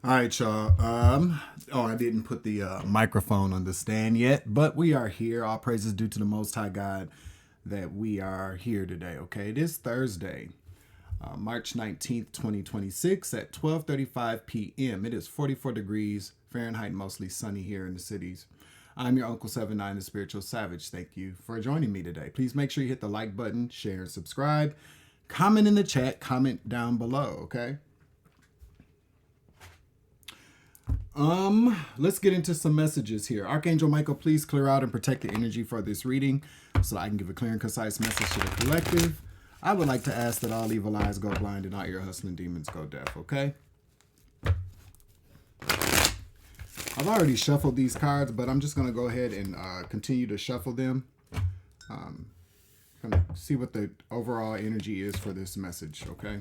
All right, y'all. Oh, I didn't put the microphone on the stand yet, but we are here. All praises due to the Most High God that we are here today. Okay, it is Thursday, March 19th, 2026 at 12:35 p.m. It is 44 degrees Fahrenheit, mostly sunny here in the cities. I'm your Uncle 79, the Spiritual Savage. Thank you for joining me today. Please make sure you hit the like button, share, and subscribe. Comment in the chat, comment down below, okay? Let's get into some messages here. Archangel Michael, please clear out and protect the energy for this reading so that I can give a clear and concise message to the collective. I would like to ask that all evil eyes go blind and all ear hustling demons go deaf, okay? I've already shuffled these cards, but I'm just going to go ahead and continue to shuffle them. Gonna see what the overall energy is for this message, okay?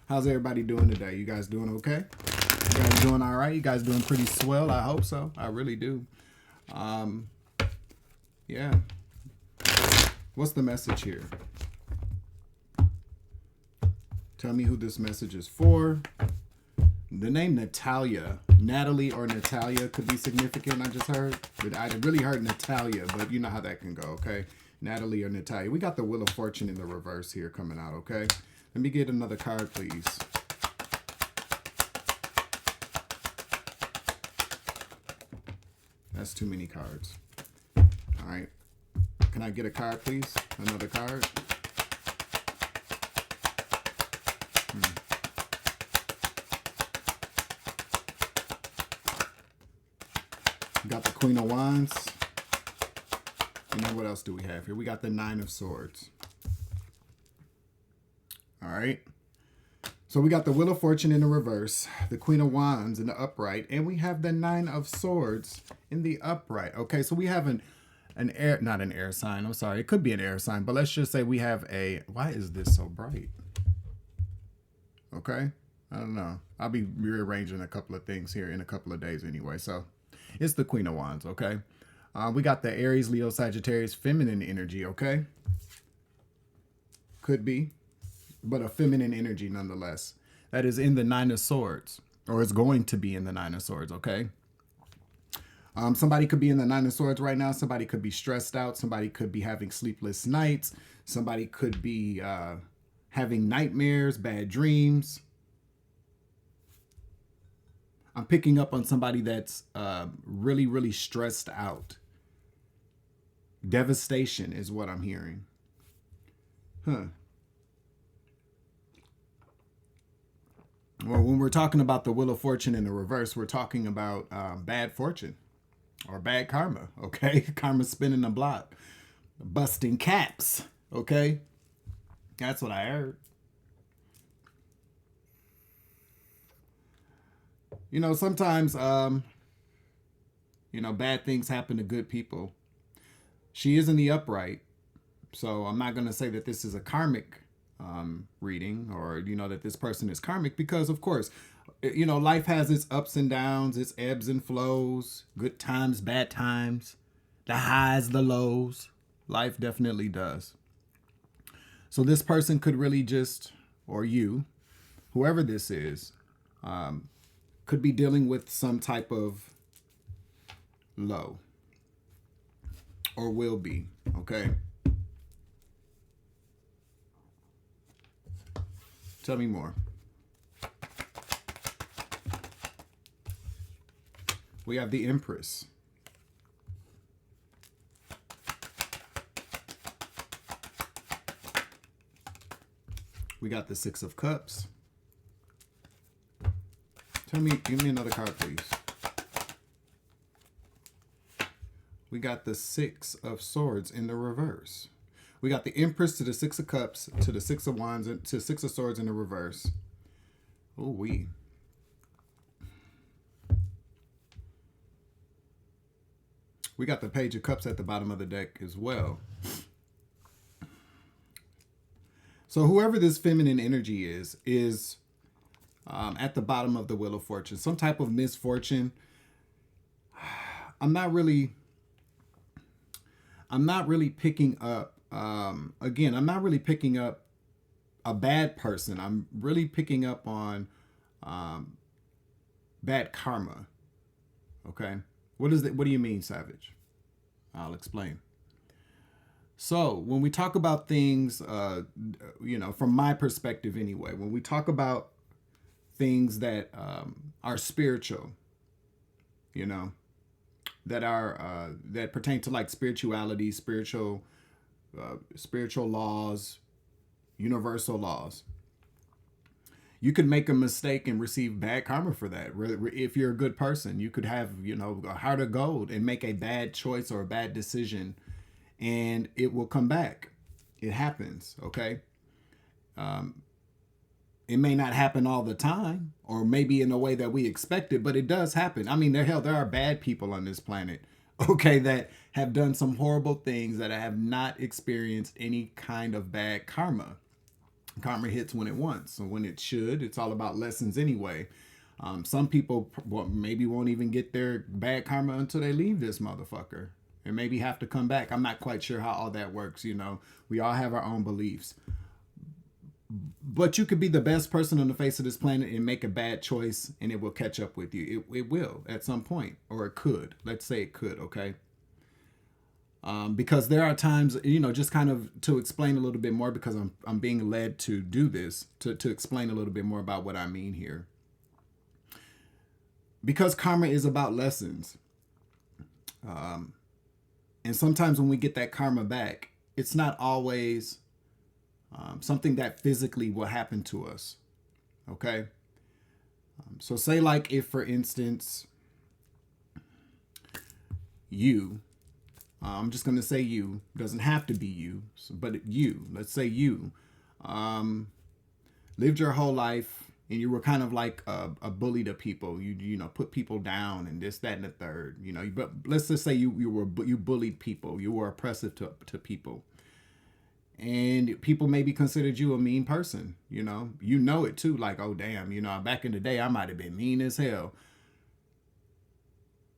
How's everybody doing today? You guys doing okay? You guys doing all right? You guys doing pretty swell? I hope so. I really do. Yeah. What's the message here? Tell me who this message is for. The name Natalia, Natalie or Natalia could be significant, I just heard. But I really heard Natalia, but you know how that can go, okay? Natalie or Natalia. We got the Wheel of Fortune in the reverse here coming out, okay? Let me get another card, please. That's too many cards. All right. Can I get a card, please? Another card. Got the Queen of Wands. And then what else do we have here? We got the Nine of Swords. All right. So we got the Wheel of Fortune in the reverse, the Queen of Wands in the upright, and we have the Nine of Swords in the upright. Okay, so we have an air, not an air sign. I'm sorry, it could be an air sign, but let's just say we have a. Why is this so bright? Okay, I don't know. I'll be rearranging a couple of things here in a couple of days anyway. So it's the Queen of Wands. Okay, we got the Aries, Leo, Sagittarius, feminine energy. Okay, could be. But a feminine energy nonetheless. That is in the Nine of Swords, or is going to be in the Nine of Swords, okay? Somebody could be in the Nine of Swords right now. Somebody could be stressed out. Somebody could be having sleepless nights. Somebody could be having nightmares, bad dreams. I'm picking up on somebody that's really, really stressed out. Devastation is what I'm hearing. Huh. Well, when we're talking about the Wheel of Fortune in the reverse, we're talking about bad fortune or bad karma, okay? Karma spinning the block, busting caps, okay? That's what I heard. You know, sometimes, bad things happen to good people. She is in the upright, so I'm not going to say that this is a karmic reading or that this person is karmic, because of course life has its ups and downs, its ebbs and flows, good times, bad times, the highs, the lows. Life definitely does. So this person could really just, or you, whoever this is, could be dealing with some type of low, or will be, okay? Tell me more. We have the Empress. We got the Six of Cups. Give me another card, please. We got the Six of Swords in the reverse. We got the Empress to the Six of Cups, to the Six of Wands, to Six of Swords in the reverse. Oh, we got the Page of Cups at the bottom of the deck as well. So whoever this feminine energy is at the bottom of the Wheel of Fortune. Some type of misfortune. I'm not really picking up. Again, I'm not really picking up a bad person. I'm really picking up on bad karma. Okay? What is that? What do you mean, Savage? I'll explain. So, when we talk about things, from my perspective anyway, when we talk about things that are spiritual, you know, that pertain to like spirituality, spiritual laws, universal laws, you could make a mistake and receive bad karma for that. If you're a good person, you could have, a heart of gold and make a bad choice or a bad decision, and it will come back. It happens, okay? It may not happen all the time, or maybe in a way that we expect it, but it does happen. I mean, there are bad people on this planet, okay, that have done some horrible things that have not experienced any kind of bad karma. Karma hits when it wants, so when it should. It's all about lessons anyway. Some people maybe won't even get their bad karma until they leave this motherfucker, and maybe have to come back. I'm not quite sure how all that works. We all have our own beliefs. But you could be the best person on the face of this planet and make a bad choice, and it will catch up with you. It will at some point, or it could. Let's say it could, okay? Because there are times, just kind of to explain a little bit more, because I'm being led to do this, to explain a little bit more about what I mean here. Because karma is about lessons. And sometimes when we get that karma back, it's not always something that physically will happen to us. Okay? So say like if, for instance, I'm just going to say you, doesn't have to be you, but let's say you lived your whole life and you were kind of like a bully to people. You put people down and this, that, and the third, but let's just say you bullied people. You were oppressive to people. And people maybe considered you a mean person, it too. Like, oh, damn, back in the day, I might have been mean as hell.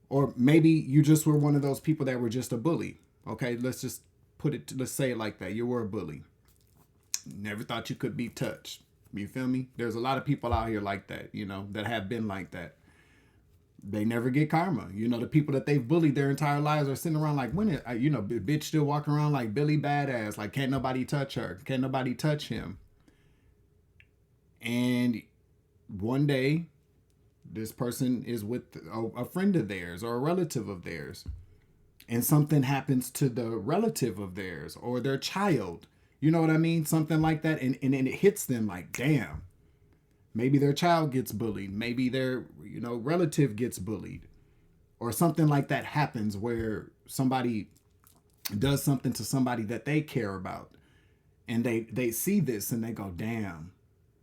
Or maybe you just were one of those people that were just a bully. Okay, let's say it like that. You were a bully. Never thought you could be touched. You feel me? There's a lot of people out here like that, that have been like that. They never get karma. The people that they've bullied their entire lives are sitting around like, bitch still walking around like Billy Badass. Like, can't nobody touch her. Can't nobody touch him. And one day, this person is with a friend of theirs or a relative of theirs, and something happens to the relative of theirs or their child. You know what I mean? Something like that. And it hits them like, damn, maybe their child gets bullied. Maybe their, relative gets bullied, or something like that happens where somebody does something to somebody that they care about, and they see this and they go, damn,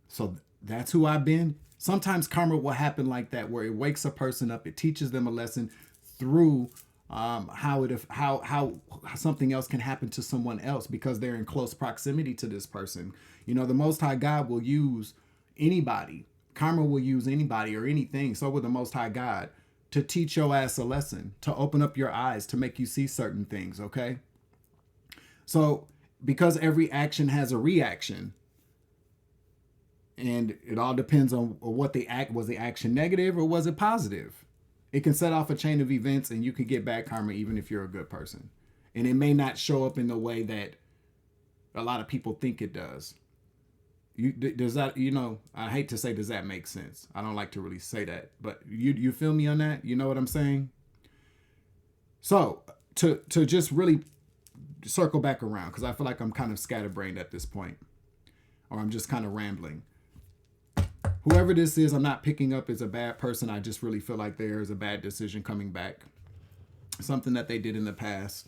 so that's who I've been. Sometimes karma will happen like that, where it wakes a person up. It teaches them a lesson through how something else can happen to someone else because they're in close proximity to this person. The Most High God will use anybody. Karma will use anybody or anything. So will the Most High God, to teach your ass a lesson, to open up your eyes, to make you see certain things. Okay. So because every action has a reaction, and it all depends on what was the action negative or was it positive? It can set off a chain of events, and you can get bad karma even if you're a good person. And it may not show up in the way that a lot of people think it does. Does that, I hate to say, does that make sense? I don't like to really say that, but you feel me on that? You know what I'm saying? So to just really circle back around, because I feel like I'm kind of scatterbrained at this point, or I'm just kind of rambling. Whoever this is, I'm not picking up as a bad person. I just really feel like there is a bad decision coming back. Something that they did in the past.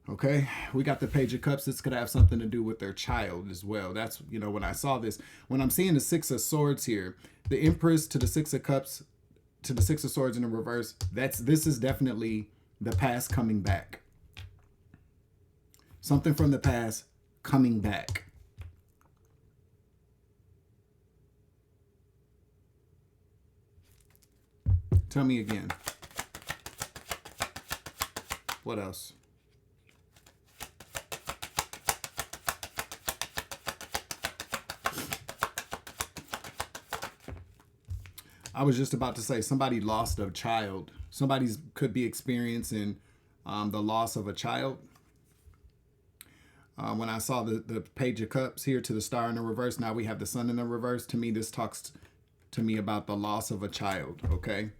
Okay, we got the Page of Cups. This could have something to do with their child as well. That's, when I saw this, when I'm seeing the Six of Swords here, the Empress to the Six of Cups, to the Six of Swords in the reverse, this is definitely the past coming back. Something from the past coming back. Tell me again. What else? I was just about to say somebody lost a child. Somebody's could be experiencing the loss of a child. When I saw the Page of Cups here to the Star in the reverse, now we have the Sun in the reverse. To me, this talks to me about the loss of a child, okay?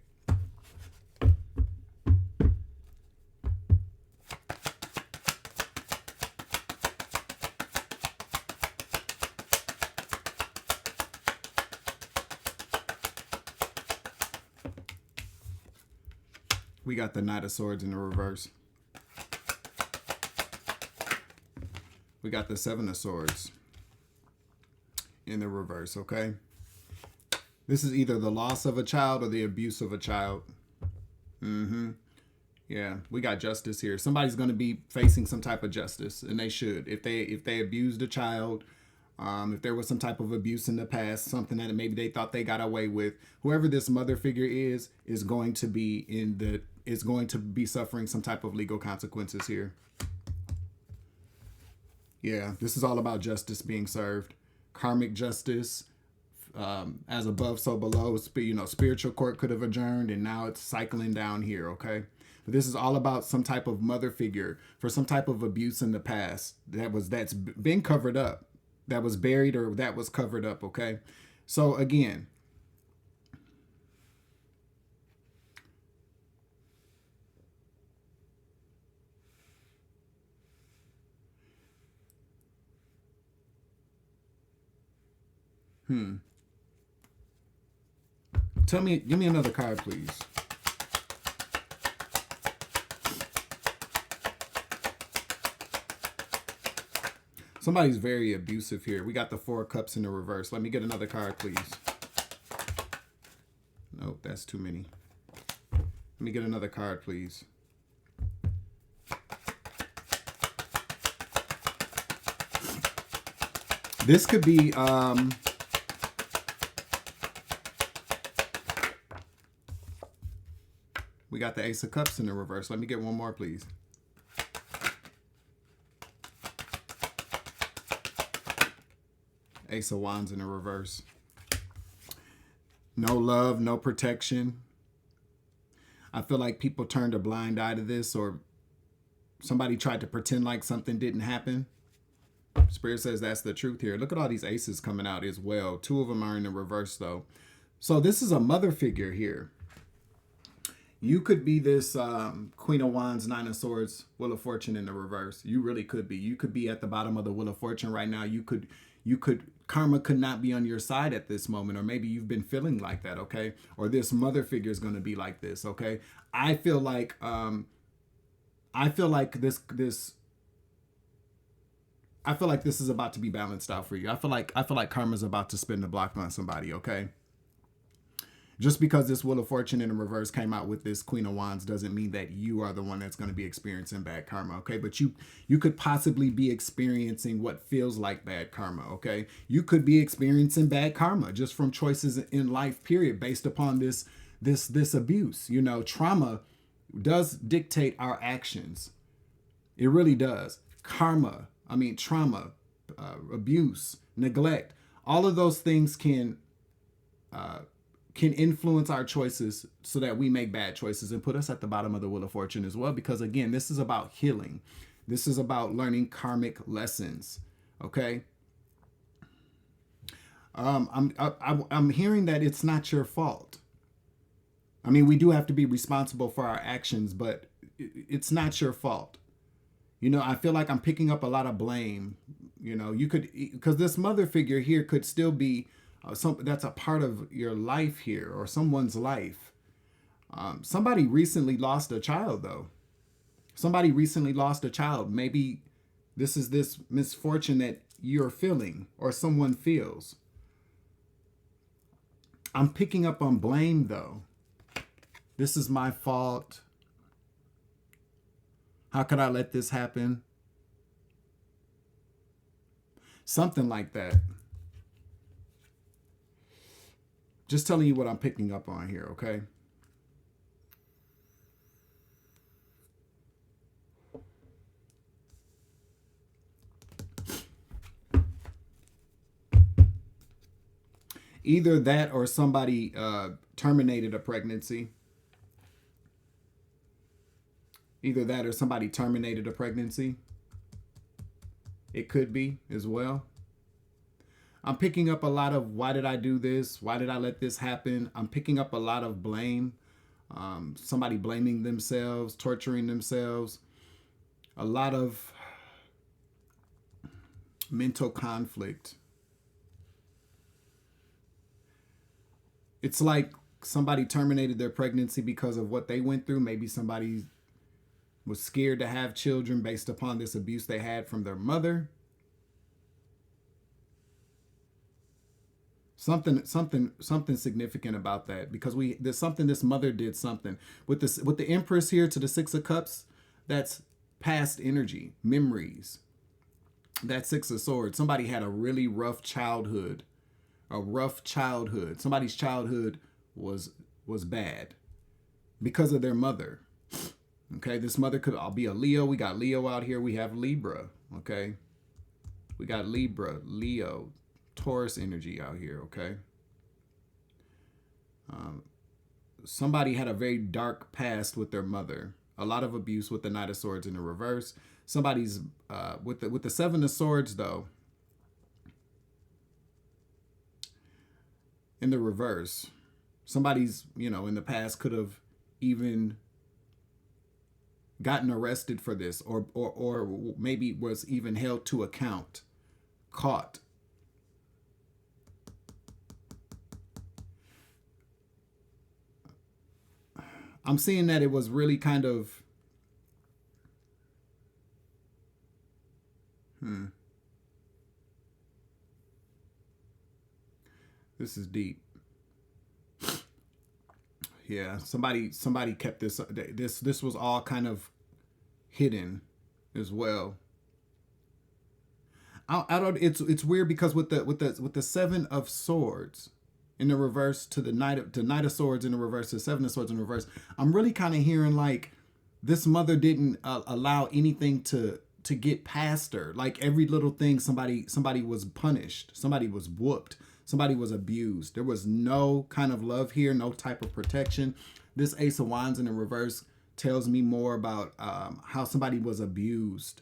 We got the Knight of Swords in the reverse. We got the Seven of Swords in the reverse, okay? This is either the loss of a child or the abuse of a child. Yeah, we got justice here. Somebody's going to be facing some type of justice, and they should. If they abused a child, if there was some type of abuse in the past, something that maybe they thought they got away with, whoever this mother figure is going to be suffering some type of legal consequences here. Yeah, this is all about justice being served. Karmic justice, as above, so below. You know, spiritual court could have adjourned, and now it's cycling down here, okay? But this is all about some type of mother figure for some type of abuse in the past that's been covered up, that was buried, or that was covered up, okay? So again, give me another card, please. Somebody's very abusive here. We got the Four of Cups in the reverse. Let me get another card, please. Nope, that's too many. Let me get another card, please. This could be we got the Ace of Cups in the reverse. Let me get one more, please. Ace of Wands in the reverse. No love, no protection. I feel like people turned a blind eye to this, or somebody tried to pretend like something didn't happen. Spirit says that's the truth here. Look at all these aces coming out as well. Two of them are in the reverse, though. So this is a mother figure here. You could be this Queen of Wands, Nine of Swords, Wheel of Fortune in the reverse. You really could be. You could be at the bottom of the Wheel of Fortune right now. You could, karma could not be on your side at this moment, or maybe you've been feeling like that, okay? Or this mother figure is going to be like this, okay? I feel like this is about to be balanced out for you. I feel like karma's about to spin the block on somebody, okay? Just because this Wheel of Fortune in the reverse came out with this Queen of Wands doesn't mean that you are the one that's going to be experiencing bad karma, okay? But you could possibly be experiencing what feels like bad karma, okay? You could be experiencing bad karma just from choices in life, period, based upon this abuse. You know, trauma does dictate our actions. It really does. Trauma, abuse, neglect, all of those things can influence our choices so that we make bad choices and put us at the bottom of the Wheel of Fortune as well. Because again, this is about healing. This is about learning karmic lessons. Okay. I'm hearing that it's not your fault. I mean, we do have to be responsible for our actions, but it's not your fault. You know, I feel like I'm picking up a lot of blame. You know, you could, because this mother figure here could still be that's a part of your life here, or someone's life. Somebody recently lost a child, though. Somebody recently lost a child. Maybe this is this misfortune that you're feeling, or someone feels. I'm picking up on blame, though. This is my fault. How could I let this happen? Something like that. Just telling you what I'm picking up on here, okay? Either that, or somebody terminated a pregnancy. Either that or somebody terminated a pregnancy. It could be as well. I'm picking up a lot of why did I do this? Why did I let this happen? I'm picking up a lot of blame. Somebody blaming themselves, torturing themselves. A lot of mental conflict. It's like somebody terminated their pregnancy because of what they went through. Maybe somebody was scared to have children based upon this abuse they had from their mother. Something significant about that, because there's something, this mother did something with the Empress here to the Six of Cups. That's past energy, memories. That Six of Swords. Somebody had a really rough childhood. Somebody's childhood was bad because of their mother. Okay, this mother could be a Leo. We got Leo out here. We have Libra. Okay, we got Libra, Leo, Taurus energy out here. Okay. Somebody had a very dark past with their mother. A lot of abuse with the Knight of Swords in the reverse. Somebody's with the Seven of Swords though. In the reverse, somebody's, in the past could have even gotten arrested for this, or maybe was even held to account, caught. I'm seeing that it was really kind of this is deep. Yeah, somebody kept this. This was all kind of hidden as well. I don't. It's weird because with the Seven of Swords in the reverse to the Knight of Swords in the reverse to the Seven of Swords in the reverse, I'm really kind of hearing like this mother didn't allow anything to get past her. Like every little thing, somebody was punished, somebody was whooped. Somebody was abused. There was no kind of love here, no type of protection. This Ace of Wands in the reverse tells me more about how somebody was abused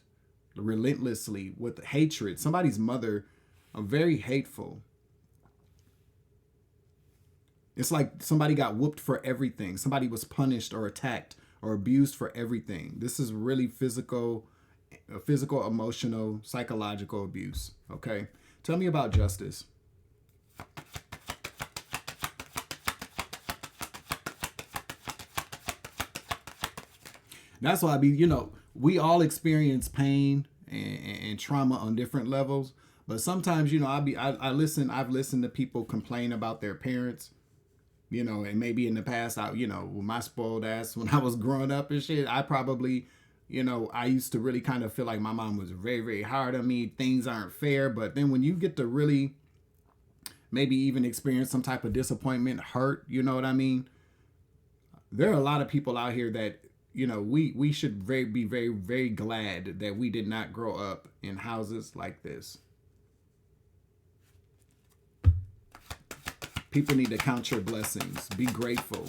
relentlessly with hatred. Somebody's mother, very hateful. It's like somebody got whooped for everything. Somebody was punished or attacked or abused for everything. This is really physical, emotional, psychological abuse. Okay? Tell me about justice. That's why we all experience pain and trauma on different levels. But sometimes, I've listened to people complain about their parents, and maybe in the past, with my spoiled ass when I was growing up and shit, I probably, I used to really kind of feel like my mom was very, very hard on me. Things aren't fair. But then when you get to really maybe even experience some type of disappointment, hurt, you know what I mean? There are a lot of people out here that, we should be very, very glad that we did not grow up in houses like this. People need to count your blessings. Be grateful.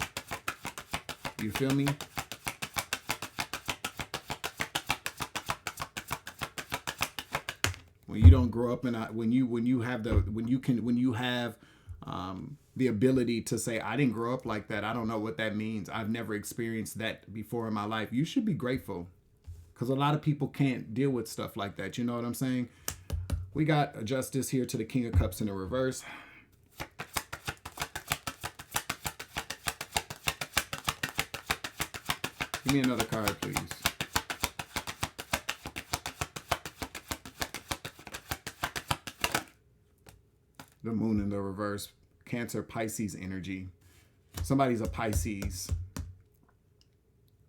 You feel me? When you don't grow up in when you have the ability to say, I didn't grow up like that. I don't know what that means. I've never experienced that before in my life. You should be grateful, because a lot of people can't deal with stuff like that. You know what I'm saying? We got Justice here to the King of Cups in the reverse. Give me another card, please. The Moon in the reverse. Cancer, Pisces energy. Somebody's a Pisces.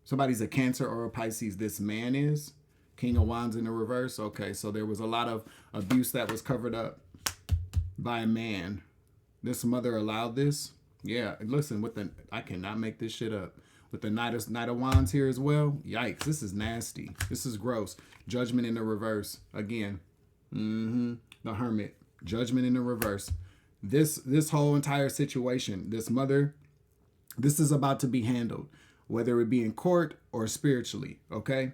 Somebody's a Cancer or a Pisces. This man is. King of Wands in the reverse. Okay, so there was a lot of abuse that was covered up by a man. This mother allowed this. Yeah, listen, I cannot make this shit up. With the Knight of Wands here as well. Yikes, this is nasty. This is gross. Judgment in the reverse. Again. The Hermit. Judgment in the reverse. This whole entire situation, this mother This is about to be handled, whether it be in court or spiritually, okay?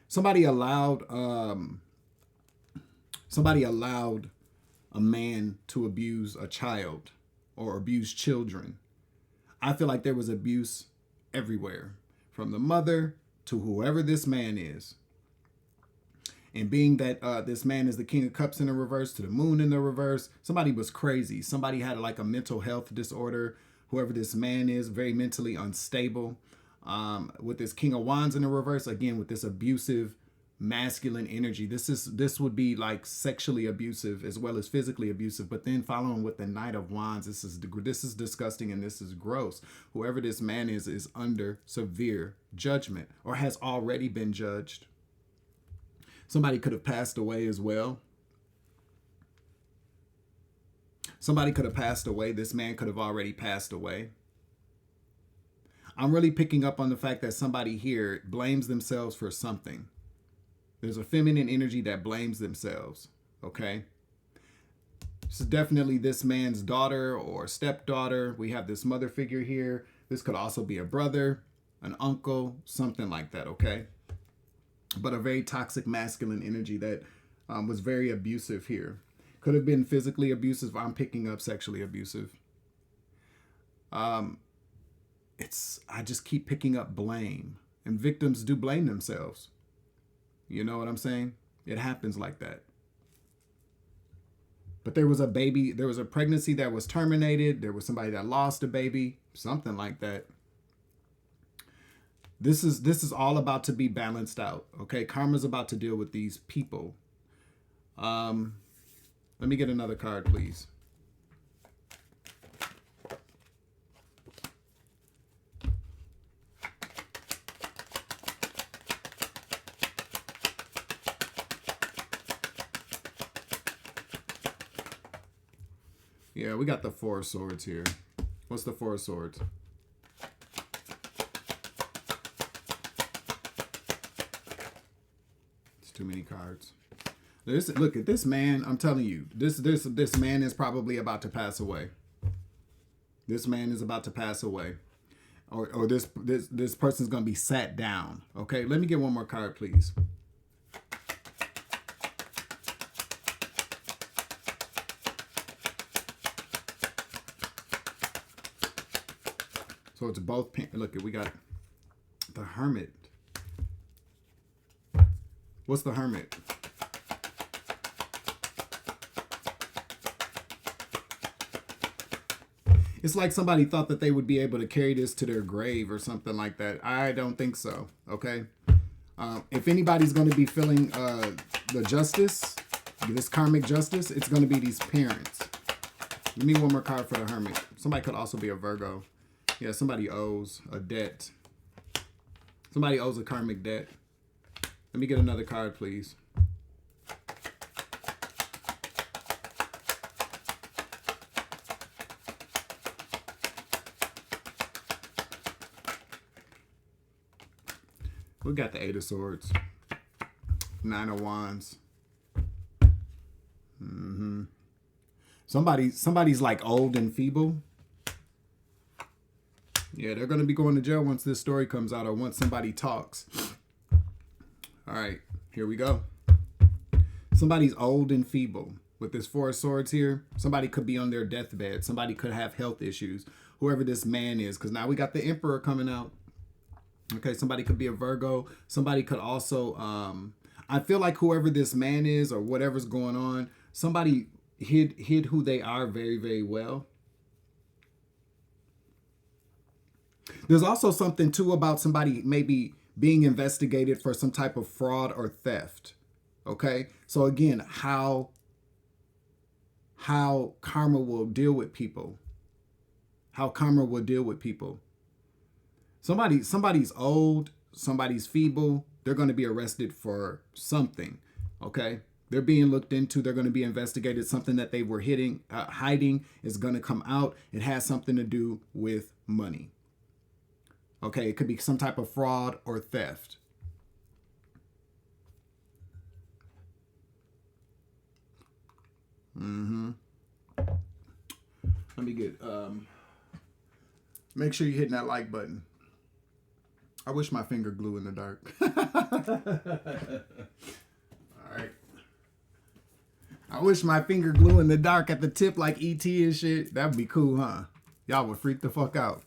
Somebody allowed a man to abuse a child or abuse children. I feel like there was abuse everywhere, from the mother to whoever this man is. And being that this man is the King of Cups in the reverse to the moon in the reverse, somebody was crazy. Somebody had like a mental health disorder. Whoever this man is, very mentally unstable. With this King of Wands in the reverse, again, with this abusive masculine energy. This would be like sexually abusive as well as physically abusive. But then following with the Knight of Wands, this is disgusting and this is gross. Whoever this man is under severe judgment or has already been judged. Somebody could have passed away as well. Somebody could have passed away. This man could have already passed away. I'm really picking up on the fact that somebody here blames themselves for something. There's a feminine energy that blames themselves, okay? This is definitely this man's daughter or stepdaughter. We have this mother figure here. This could also be a brother, an uncle, something like that, okay? But a very toxic masculine energy that was very abusive here. Could have been physically abusive. I'm picking up sexually abusive. I just keep picking up blame. And victims do blame themselves. You know what I'm saying? It happens like that. But there was a baby, there was a pregnancy that was terminated. There was somebody that lost a baby, something like that. This is all about to be balanced out. Okay, karma's about to deal with these people. Let me get another card, please. Yeah, we got the Four of Swords here. What's the Four of Swords? It's too many cards. Look at this man. I'm telling you, this man is probably about to pass away. This man is about to pass away, or this person's gonna be sat down. Okay, let me get one more card, please. So it's both pink. Look, we got the Hermit. What's the Hermit? It's like somebody thought that they would be able to carry this to their grave or something like that. I don't think so, okay? If anybody's going to be feeling the justice, this karmic justice, it's going to be these parents. Give me one more card for the Hermit. Somebody could also be a Virgo. Yeah, somebody owes a debt. Somebody owes a karmic debt. Let me get another card, please. We got the Eight of Swords. Nine of Wands. Somebody's like old and feeble. Yeah, they're going to be going to jail once this story comes out or once somebody talks. All right, here we go. Somebody's old and feeble. With this Four of Swords here, somebody could be on their deathbed. Somebody could have health issues. Whoever this man is, because now we got the Emperor coming out. Okay, somebody could be a Virgo. Somebody could also, I feel like whoever this man is or whatever's going on, somebody hid who they are very, very well. There's also something too about somebody maybe being investigated for some type of fraud or theft. Okay, so again, how karma will deal with people. How karma will deal with people. Somebody's old, somebody's feeble. They're going to be arrested for something. Okay, they're being looked into. They're going to be investigated. Something that they were hiding is going to come out. It has something to do with money. Okay, it could be some type of fraud or theft. Let me get, make sure you're hitting that like button. I wish my finger glue in the dark. All right. I wish my finger glue in the dark at the tip like ET and shit. That'd be cool, huh? Y'all would freak the fuck out.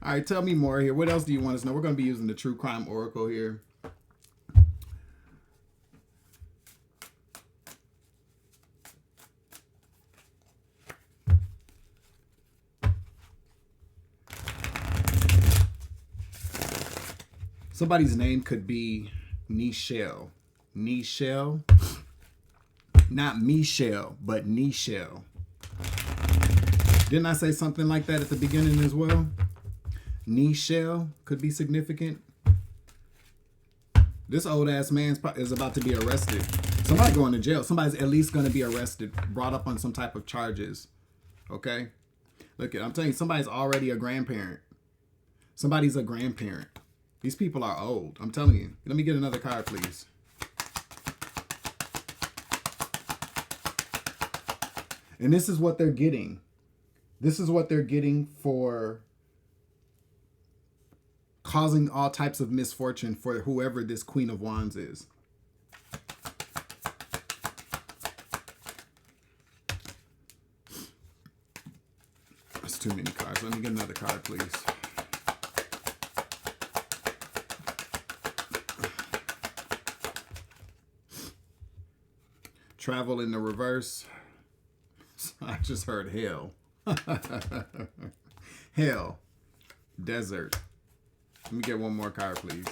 All right, tell me more here. What else do you want us to know? We're going to be using the True Crime Oracle here. Somebody's name could be Nichelle. Nichelle. Not Michelle, but Nichelle. Didn't I say something like that at the beginning as well? Nichelle could be significant. This old ass man is about to be arrested. Somebody going to jail. Somebody's at least going to be arrested, brought up on some type of charges. Okay? Look, I'm telling you, somebody's already a grandparent. Somebody's a grandparent. These people are old. I'm telling you. Let me get another card, please. And this is what they're getting. This is what they're getting for causing all types of misfortune for whoever this Queen of Wands is. That's too many cards. Let me get another card, please. Travel in the reverse. I just heard hell. Hell. Desert. Let me get one more card, please.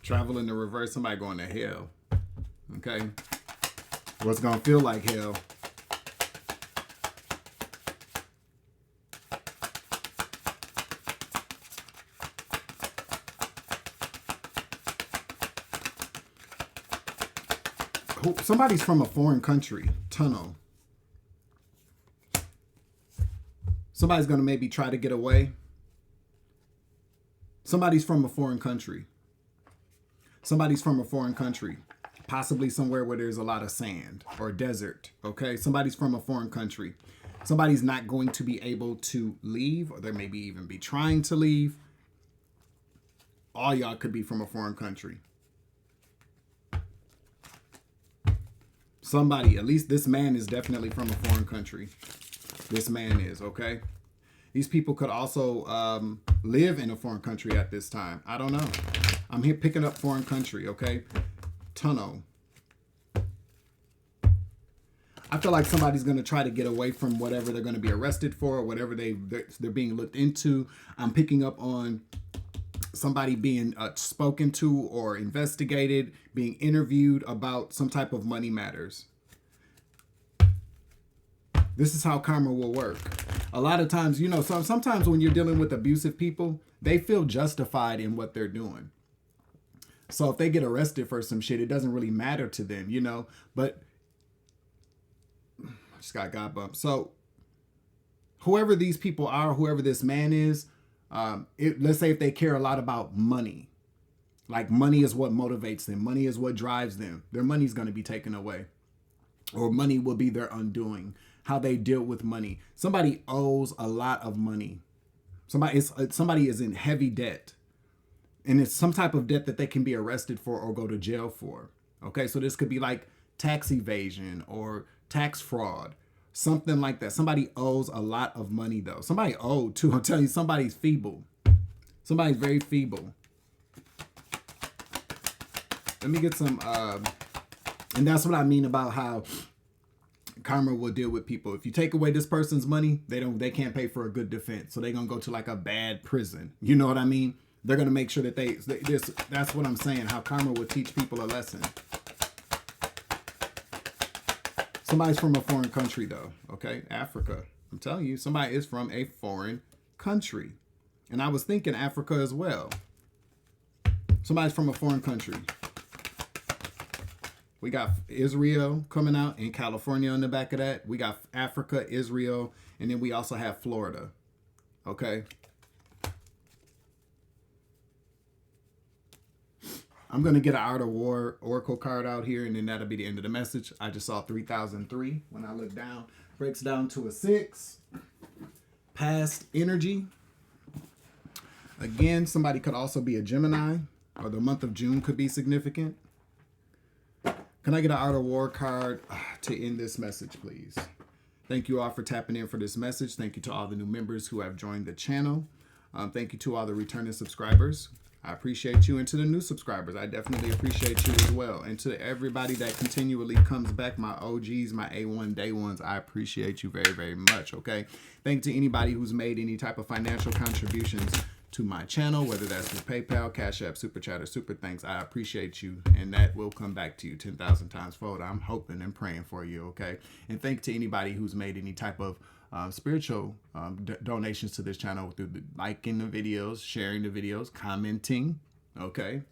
Travel in the reverse. Somebody going to hell. Okay. What's going to feel like hell? Somebody's from a foreign country. Tunnel. Somebody's going to maybe try to get away. Somebody's from a foreign country. Somebody's from a foreign country. Possibly somewhere where there's a lot of sand or desert. Okay? Somebody's from a foreign country. Somebody's not going to be able to leave, or they maybe even be trying to leave. All y'all could be from a foreign country. Somebody, at least this man is definitely from a foreign country. This man is, okay? These people could also live in a foreign country at this time. I don't know. I'm here picking up foreign country, okay? Tunnel. I feel like somebody's going to try to get away from whatever they're going to be arrested for, or whatever they're being looked into. I'm picking up on somebody being spoken to or investigated, being interviewed about some type of money matters. This is how karma will work. A lot of times, you know, sometimes when you're dealing with abusive people, they feel justified in what they're doing. So if they get arrested for some shit, it doesn't really matter to them, you know. But I just got God bumped. So whoever these people are, whoever this man is, let's say if they care a lot about money, like money is what motivates them, money is what drives them, their money's going to be taken away, or money will be their undoing. How they deal with money. Somebody owes a lot of money. Somebody is in heavy debt, and it's some type of debt that they can be arrested for or go to jail for. Okay, so this could be like tax evasion or tax fraud. Something like that. Somebody owes a lot of money, though. Somebody owed, too. I'm telling you, somebody's feeble. Somebody's very feeble. Let me get some... and that's what I mean about how karma will deal with people. If you take away this person's money, they can't pay for a good defense. So they're going to go to like a bad prison. You know what I mean? They're going to make sure that that's what I'm saying. How karma will teach people a lesson. Somebody's from a foreign country, though, okay? Africa. I'm telling you, somebody is from a foreign country. And I was thinking Africa as well. Somebody's from a foreign country. We got Israel coming out and California on the back of that. We got Africa, Israel, and then we also have Florida, okay? I'm going to get an Art of War Oracle card out here, and then that'll be the end of the message. I just saw 3003. When I look down, breaks down to a 6. Past energy. Again, somebody could also be a Gemini, or the month of June could be significant. Can I get an Art of War card to end this message, please? Thank you all for tapping in for this message. Thank you to all the new members who have joined the channel. Thank you to all the returning subscribers. I appreciate you. And to the new subscribers, I definitely appreciate you as well. And to everybody that continually comes back, my OGs, my A1 day ones, I appreciate you very, very much, okay? Thank you to anybody who's made any type of financial contributions to my channel, whether that's through PayPal, Cash App, Super Chat, or Super Thanks. I appreciate you, and that will come back to you 10,000 times fold. I'm hoping and praying for you, okay? And thank you to anybody who's made any type of spiritual donations to this channel through liking the videos, sharing the videos, commenting, okay?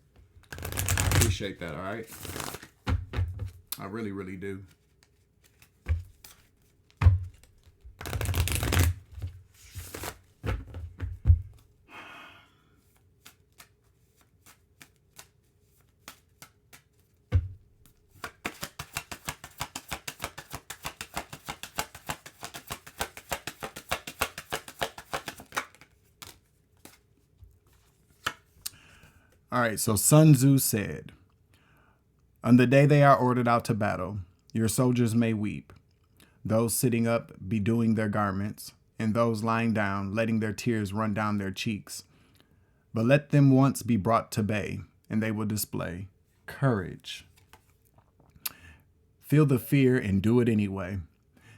I appreciate that, all right? I really, really do. All right, so Sun Tzu said, "On the day they are ordered out to battle, your soldiers may weep, those sitting up bedewing their garments, and those lying down letting their tears run down their cheeks. But let them once be brought to bay, and they will display courage. Feel the fear and do it anyway."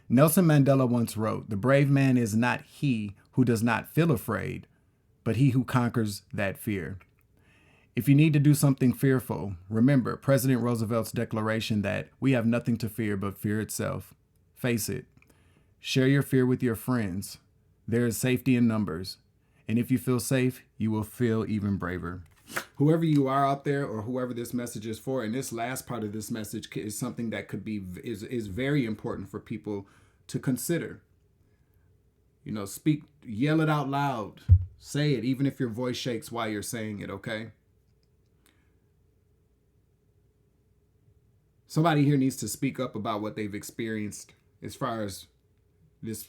Nelson Mandela once wrote, "The brave man is not he who does not feel afraid, but he who conquers that fear." If you need to do something fearful, remember President Roosevelt's declaration that we have nothing to fear but fear itself. Face it. Share your fear with your friends. There is safety in numbers. And if you feel safe, you will feel even braver. Whoever you are out there, or whoever this message is for, and this last part of this message is something that could be is very important for people to consider. You know, speak, yell it out loud. Say it, even if your voice shakes while you're saying it, okay? Somebody here needs to speak up about what they've experienced as far as this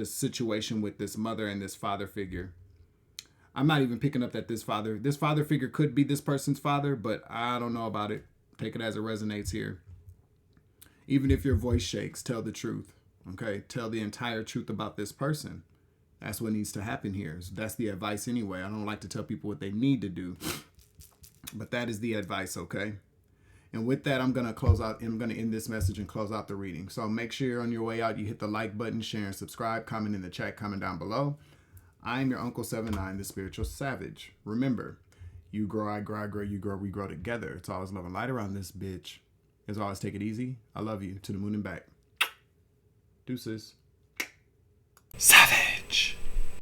situation with this mother and this father figure. I'm not even picking up that this father figure could be this person's father, but I don't know about it. Take it as it resonates here. Even if your voice shakes, tell the truth, okay? Tell the entire truth about this person. That's what needs to happen here. That's the advice anyway. I don't like to tell people what they need to do, but that is the advice, okay? And with that, I'm going to close out. I'm going to end this message and close out the reading. So make sure on your way out, you hit the like button, share and subscribe, comment in the chat, comment down below. I am your Uncle 79, the Spiritual Savage. Remember, you grow, I grow, I grow, you grow, we grow together. It's always love and light around this bitch. As always, take it easy. I love you. To the moon and back. Deuces. Savage.